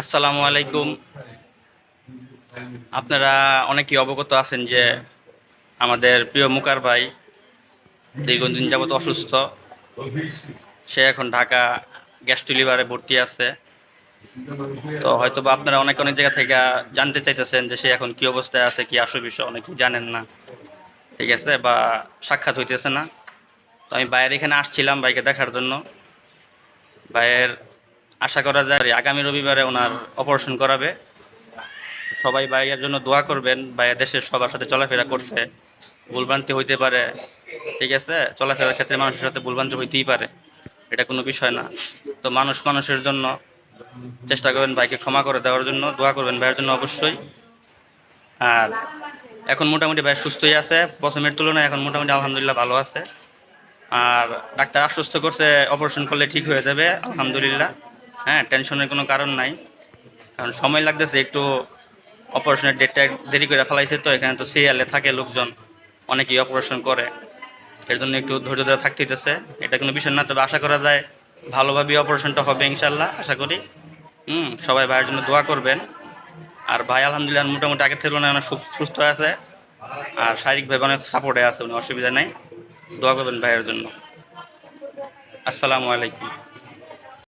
আসসালামু আলাইকুম। আপনারা অনেকেই অবগত আছেন যে আমাদের প্রিয় মুকার ভাই দীর্ঘদিন যাবত অসুস্থ। সে এখন ঢাকা গ্যাস্ট্রো লিভারে ভর্তি আছে। তো হয়তো বা আপনারা অনেক অনেক জায়গা থেকে জানতে চাইতেছেন যে সে এখন কি অবস্থায় আছে, কি আসল বিষয় অনেকেই জানেন না, ঠিক আছে, বা সাক্ষাৎ হইতেছে না। তো আমি ভাইয়ের এখানে আসছিলাম ভাইকে দেখার জন্য। ভাইয়ের আশা করা যায় আগামী রবিবারে ওনার অপারেশন করাবে। সবাই ভাইয়ের জন্য দোয়া করবেন। ভাইয়া দেশের সবার সাথে চলাফেরা করছে, ভুলভ্রান্তি হইতে পারে, ঠিক আছে, চলাফেরার ক্ষেত্রে মানুষের সাথে ভুলভ্রান্তি হইতেই পারে, এটা কোনো বিষয় না। তো মানুষ মানুষের জন্য চেষ্টা করবেন ভাইকে ক্ষমা করে দেওয়ার জন্য, দোয়া করবেন ভাইয়ের জন্য অবশ্যই। আর এখন মোটামুটি ভাই সুস্থই আছে, প্রথমের তুলনায় এখন মোটামুটি আলহামদুলিল্লাহ ভালো আছে। আর ডাক্তার আশ্বস্ত করছে অপারেশন করলে ঠিক হয়ে যাবে আলহামদুলিল্লাহ। হ্যাঁ, টেনশনের কোনো কারণ নাই। কারণ সময় লাগতেছে একটু, অপারেশনের ডেটটা দেরি করে ফেলাইছে, তো এখানে তো সিরিয়ালে থাকে লোকজন, অনেকেই অপারেশন করে, এর জন্য একটু ধৈর্য ধরে থাকতে হইতেছে। এটা কোনো বিষয় না, তবে আশা করা যায় ভালোভাবে অপারেশনটা হবে ইনশাল্লাহ, আশা করি। সবাই ভাইয়ের জন্য দোয়া করবেন। আর ভাই আলহামদুলিল্লাহ মোটামুটি আগের থেকে অনেক সুস্থ আছে, আর শারীরিকভাবে অনেক সাপোর্টে আছে, কোনো অসুবিধা নেই। দোয়া করবেন ভাইয়ের জন্য। আসসালামু আলাইকুম।